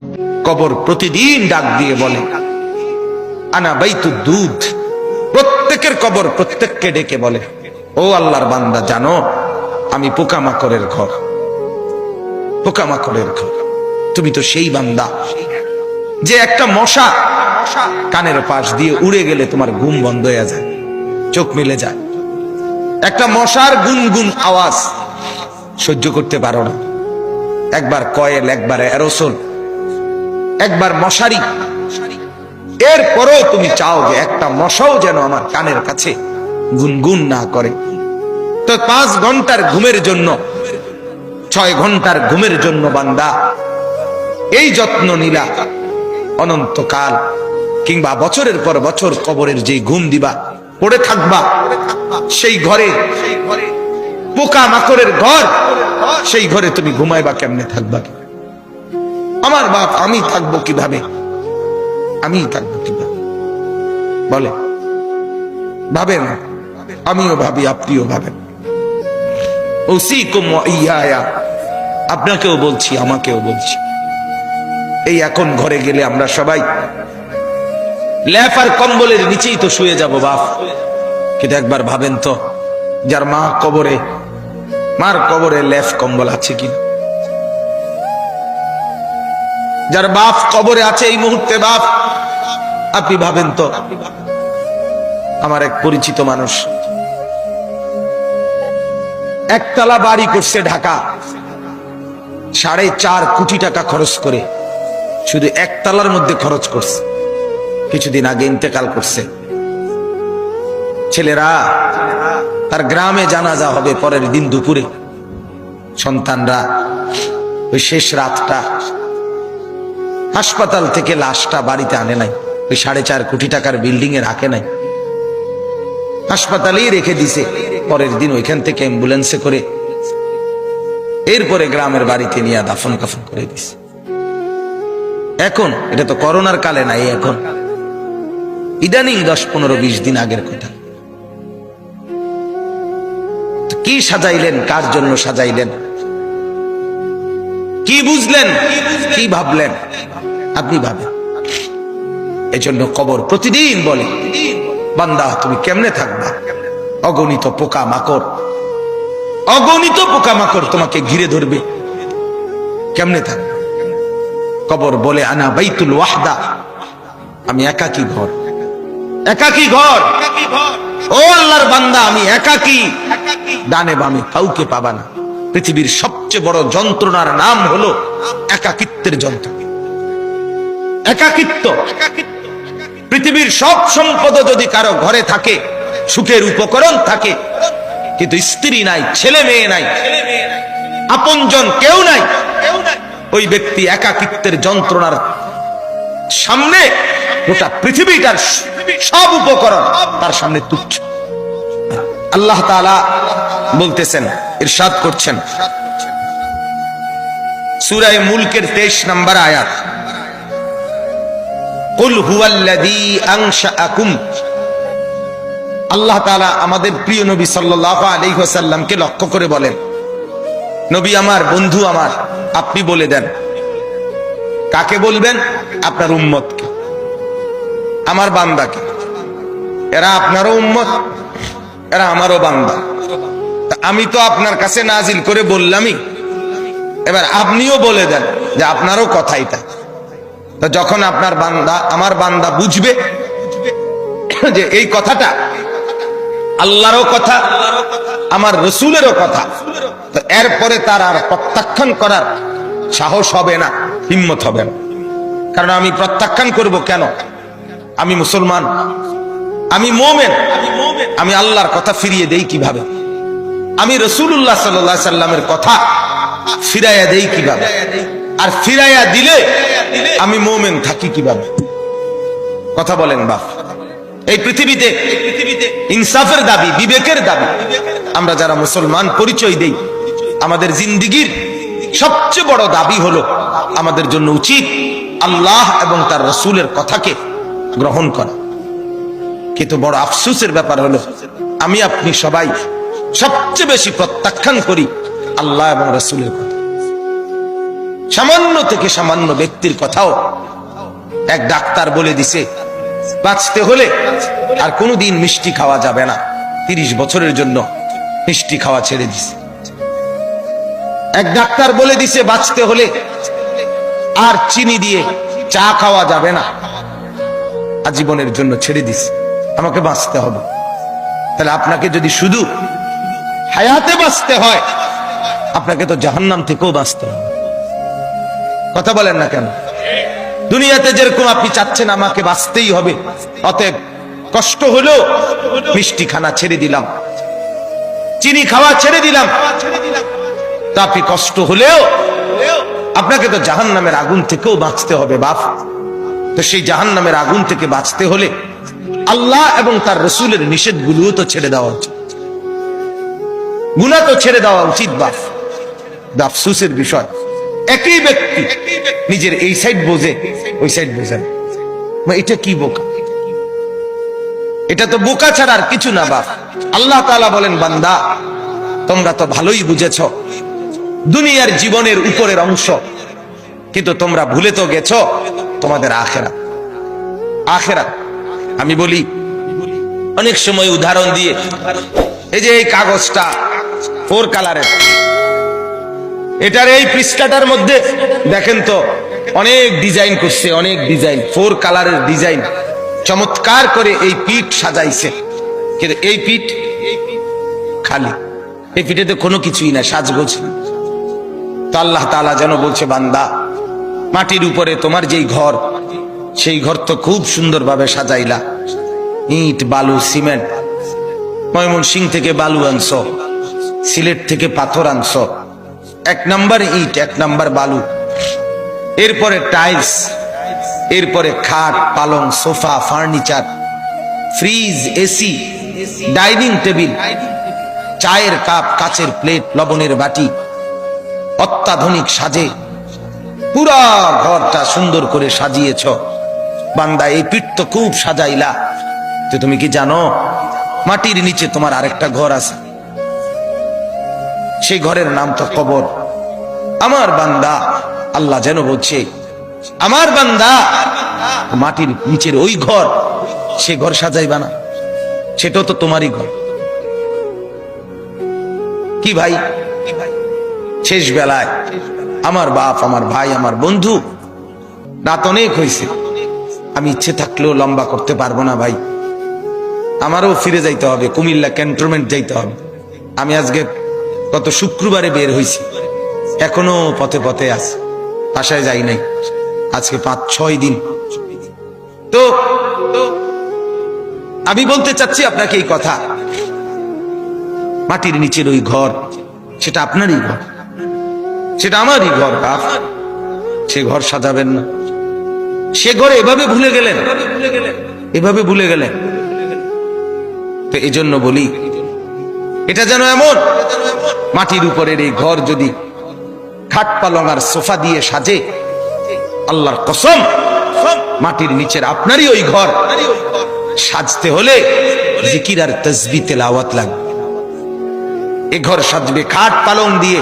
কবর প্রতিদিন ডাক দিয়ে বলে আনা বাইতুদ দুধ। প্রত্যেকের কবর প্রত্যেককে ডেকে বলে, ও আল্লাহর বান্দা, জানো আমি পোকামাকড়ের ঘর, পোকামাকড়ের ঘর। তুমি তো সেই বান্দা যে একটা মশা কানের পাশ দিয়ে উড়ে গেলে তোমার ঘুম বন্ধ হয়ে যায়, চোখ মেলে যায়। একটা মশার গুনগুন আওয়াজ সহ্য করতে পারো না। একবার কয়েল, একবার অ্যারোসোল, একবার মশারি, এরপরও তুমি চাও যে একটা মশাও যেন আমার কানের কাছে গুনগুন না করে। তো 5 ঘন্টার ঘুমের জন্য, 6 ঘন্টার ঘুমের জন্য বান্দা এই যত্ন নিলা, অনন্তকাল কিংবা বছরের পর বছর কবরের যে ঘুম দিবা, পড়ে থাকবা সেই ঘরে, পোকা মাকড়ের ঘর, সেই ঘরে তুমি ঘুমাইবা কেমনে, থাকবা? আমার বাপ, আমি থাকবো কিভাবে? আমি থাকবো কিভাবে বলে? ভাবেন, আমিও ভাবি, আপনিও ভাবেন। উসিকুম ওয়া ইয়া, আপনাকেও বলছি, আমাকেও বলছি। এই এখন ঘরে গেলে আমরা সবাই ল্যাপ আর কম্বলের নিচেই তো শুয়ে যাব বাপ। কিন্তু একবার ভাবেন তো, যার মা কবরে, মার কবরে ল্যাপ কম্বল আছে কিনা? যার বাপ কবরে আছে এই মুহূর্তে, বাপ আপনি ভাবেন তো। আমার এক পরিচিত মানুষ একতলা বাড়ি করছে ঢাকা, 4.5 কোটি টাকা খরচ করে, শুধু একতলার মধ্যে খরচ করছে। কিছুদিন আগে ইন্তেকাল করছে। ছেলেরা, তার গ্রামে জানাজা হবে পরের দিন দুপুরে। সন্তানরা ওই শেষ রাতটা হাসপাতাল থেকে লাশটা বাড়িতে আনে নাই, ওই 4.5 কোটি টাকার বিল্ডিং এ রাখে নাই, হাসপাতালেই রেখে দিছে। পরের দিন ওইখান থেকে অ্যাম্বুলেন্সে করে এরপরে গ্রামের বাড়িতে নিয়ে দাফন কাফন করে দিছে। এখন এটা তো করোনার কালে নাই, এখন ইদানিং 10-15-20 দিন আগের কথা। কি সাজাইলেন, কার জন্য সাজাইলেন, কি বুঝলেন, কি ভাবলেন? আপনি ভাবেন। এজন্য কবর প্রতিদিন বলে, বান্দা তুমি কেমনে থাকবা? অগণিত পোকা মাকড়, অগণিত পোকা মাকড় তোমাকে ঘিরে ধরবে, কেমনে থাকবে? কবর বলে আনা বাইতুল ওয়াহদা, আমি একাকী ঘর, একাকী ঘর। ও আল্লাহর বান্দা, আমি একাকী, ডানে বামে কাউকে পাবা না। পৃথিবীর সবচেয়ে বড় যন্ত্রণার নাম হলো একাকিত্বের যন্ত্রণা, একাকিত্ব। পৃথিবীর সব সম্পদ যদি কারো ঘরে থাকে, সুখের উপকরণ থাকে, কিন্তু স্ত্রী নাই, ছেলে মেয়ে নাই, আপনজন কেউ নাই, ওই ব্যক্তি একাকিত্বের যন্ত্রণার সামনে গোটা পৃথিবীটার সব উপকরণ তার সামনে তুচ্ছ। আল্লাহ তাআলা বলতেছেন, ইরশাদ করছেন সূরা মুলকের 23 নম্বর আয়াত, কুল হুয়াল্লাযী আনশাআকুম। আল্লাহ তাআলা আমাদের প্রিয় নবী সাল্লাল্লাহু আলাইহি ওয়াসাল্লামকে লক্ষ্য করে বলেন, নবী আমার, বন্ধু আমার, আপনি বলে দেন। কাকে বলবেন? আপনার উম্মতকে, আমার বান্দাকে। এরা আপনারও উম্মত, এরা আমারও বান্দা। আমি তো আপনার কাছে নাজিল করে বললামই, এবার আপনিও বলে দেন যে আপনারও কথা এটা। তো যখন আপনার বান্দা, আমার বান্দা বুঝবে যে এই কথাটা আল্লাহরও কথা, আমার রসুলেরও কথা, তো এরপরে তার আর প্রত্যাখ্যান করার সাহস হবে না, হিম্মত হবে না। কারণ আমি প্রত্যাখ্যান করব কেন? আমি মুসলমান, আমি মুমিন, আমি আল্লাহর কথা ফিরিয়ে দেই কিভাবে? আমি রাসূলুল্লাহ সাল্লাল্লাহু আলাইহি সাল্লামের কথা ফিরাইয়া দেই কিভাবে? আর ফিরাইয়া দিলে আমি মুমিন থাকি কিভাবে? কথা বলেন বাপ। এই পৃথিবীতে ইনসাফের দাবি, বিবেকের দাবি, আমরা যারা মুসলমান পরিচয় দেই, আমাদের জিন্দেগীর সবচেয়ে বড় দাবি হলো আমাদের জন্য উচিত আল্লাহ এবং তার রাসূলের কথাকে গ্রহণ করা। কিন্তু বড় আফসোসের ব্যাপার হলো আমি আপনি সবাই সবচেয়ে বেশি প্রত্যাখ্যান করি আল্লাহ এবং রাসূলের কথা। সামান্য থেকে সামান্য ব্যক্তির কথাও এক ডাক্তার বলে দিছে বাঁচতে হলে আর কোনোদিন মিষ্টি খাওয়া যাবে না, 30 বছরের জন্য মিষ্টি খাওয়া ছেড়ে দিছে। এক ডাক্তার বলে দিছে বাঁচতে হলে আর চিনি দিয়ে চা খাওয়া যাবে না, আজীবনের জন্য ছেড়ে দিছে। আমাকে বাঁচতে হবে। তাহলে আপনাকে যদি শুধু হায়াতে বাঁচতে হয়, আপনাকে তো জাহান্নাম থেকেও বাঁচতে হবে। কথা বলেন না কেন? দুনিয়াতে যেরকম আপনি চাচ্ছেন আমাকে বাঁচতেই হবে, অতএব কষ্ট হলেও মিষ্টি খানা ছেড়ে দিলাম, চিনি খাওয়া ছেড়ে দিলাম, তা আপনি কষ্ট হলেও আপনাকে তো জাহান্নামের আগুন থেকেও বাঁচতে হবে বাপ। তো সেই জাহান্নামের আগুন থেকে বাঁচতে হলে আল্লাহ এবং তার রসুলের নিষেধগুলোও তো ছেড়ে দেওয়া উচিত, গুনাহ তো ছেড়ে দেওয়া উচিত বাপ। আফসোসের বিষয়, একই ব্যক্তি নিজের এই সাইড বোঝে, ওই সাইড বোঝেন। এটা কি বোকা? এটা তো বোকা ছাড়া আর কিছু না বাপ। আল্লাহ তাআলা বলেন, বান্দা তোমরা তো ভালোই বুঝেছ দুনিয়ার জীবনের উপরের অংশ, কিন্তু তোমরা ভুলে তো গেছো তোমাদের আখিরাত। আখিরাত আমি বলি অনেক সময় উদাহরণ দিয়ে, এই যে এই কাগজটা 4 কালারের, এটার এই পৃষ্ঠাটার মধ্যে দেখেন তো অনেক ডিজাইন করছে, অনেক ডিজাইন, 4 কালারের ডিজাইন, চমৎকার করে এই পিঠ সাজাইছে। কিন্তু এই পিঠ খালি, এই পিঠেতে কোনো কিছুই না, সাজগোজ। তো আল্লাহ তাআলা যেন বলছে, বান্দা মাটির উপরে তোমার যেই ঘর, সেই ঘর তো খুব সুন্দরভাবে সাজাইলা, ইট বালু সিমেন্ট, ময়মনসিংহ থেকে বালু আনছো, সিলেট থেকে পাথর আনছো, 1 নাম্বার ইট 1 নাম্বার বালু, এরপরে টাইলস, এরপরে খাট পালং sofa furniture, fridge AC, dining table, চায়ের কাপ, কাচের প্লেট, লবণের বাটি, অত্যাধুনিক সাজে পুরা ঘরটা সুন্দর করে সাজিয়েছ। বান্দা এই পিঠ তো খুব সাজাইলা, তো তুমি কি জানো মাটির নিচে তোমার আরেকটা ঘর আছে? সেই ঘরের নাম তো কবর। আমার বান্দা, আল্লাহ যেন বলছে, আমার বান্দা মাটির নিচের ওই ঘর, সে ঘর সাজাইবা না? সেটাও তো তোমারই ঘর। কি ভাই, শেষ বেলায় আমার বাপ, আমার ভাই, আমার বন্ধু, রাত অনেক হয়েছে, আমি ইচ্ছে থাকলেও লম্বা করতে পারবো না ভাই, আমারও ফিরে যাইতে হবে, কুমিল্লা ক্যান্টনমেন্ট যাইতে হবে। আমি আজকে গত শুক্রবারে বের হয়েছি, এখনো পথে পথে আছি, বাসায় যাই নাই, আজকে 5-6 দিন। তো আমি বলতে চাচ্ছি আপনাকে এই কথা, মাটির নিচের ওই ঘর, সেটা আপনারই ঘর, সেটা আমারই ঘর বাপ। সে ঘর সাজাবেন না, সে ঘরে এভাবে ভুলে গেলেন, এভাবে ভুলে গেলেন। তো এই জন্য বলি, এটা যেন এমন মাটির উপরের এই ঘর যদি খাট পালং আর সোফা দিয়ে সাজে, আল্লাহর কসম মাটির নিচের আপনারই ওই ঘর সাজতে হলে জিকির আর তাসবিহ তেলাওয়াত লাগবে। এই ঘর সাজবে খাট পালং দিয়ে,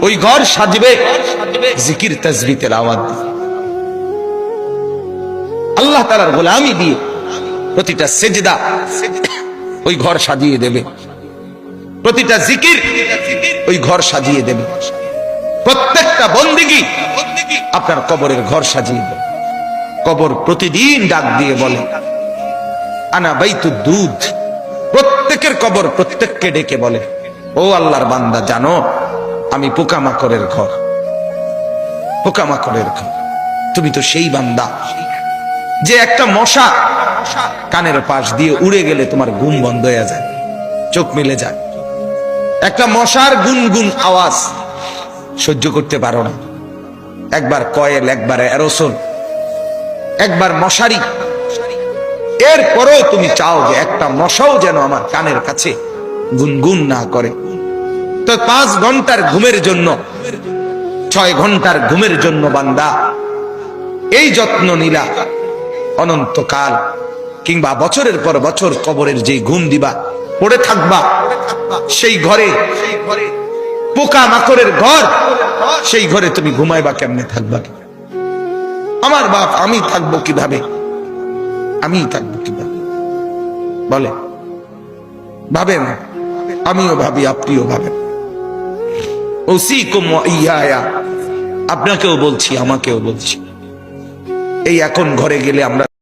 ওই ঘর সাজবে জিকির তাসবিহ তেলাওয়াত দিয়ে, আল্লাহ তাআলার গোলামি দিয়ে। প্রতিটা সেজদা ওই ঘর সাজিয়ে দেবে, প্রতিটা জিকির ওই ঘর সাজিয়ে দেবে, প্রত্যেকটা বন্দেগী আপনার কবরের ঘর সাজিয়ে দেবে। কবর প্রতিদিন ডাক দিয়ে বলে, আনা বাইতুদ দুধ। প্রত্যেকের কবর প্রত্যেককে ডেকে বলে, ও আল্লাহর বান্দা, জানো আমি পোকামাকড়ের ঘর, পোকামাকড়ের ঘর। তুমি তো সেই বান্দা যে একটা মশা কানের পাশ দিয়ে উড়ে গেলে তোমার ঘুম বন্ধ হয়ে যায়, চোখ মেলে যায়। একটা মশার গুনগুন আওয়াজ সহ্য করতে পারো না, একবার কয়েল, একবার অ্যারোসোল, একবার মশারি, এরপরেও তুমি চাও যে একটা মশাও যেন আমার কানের কাছে গুনগুন না করে। তো 5 ঘন্টার ঘুমের জন্য, 6 ঘন্টার ঘুমের জন্য বান্দা এই যত্ন নিলা, অনন্তকাল কিংবা বছরের পর বছর কবরের যে ঘুম দিবা, পড়ে থাকবা সেই ঘরে পোকা মাকড়ের ঘর, সেই ঘরে তুমি ঘুমাইবা কেমনে, থাকবা কি? আমার বাপ, আমি থাকবো কিভাবে? আমি থাকবো কিভাবে বলে? ভাবেন, আমিও ভাবি, আপনিও ভাবেন। ওসিকুম ওয়া ইয়া, আপনাকেও বলছি, আমাকেও বলছি। এই এখন ঘরে গেলে আমরা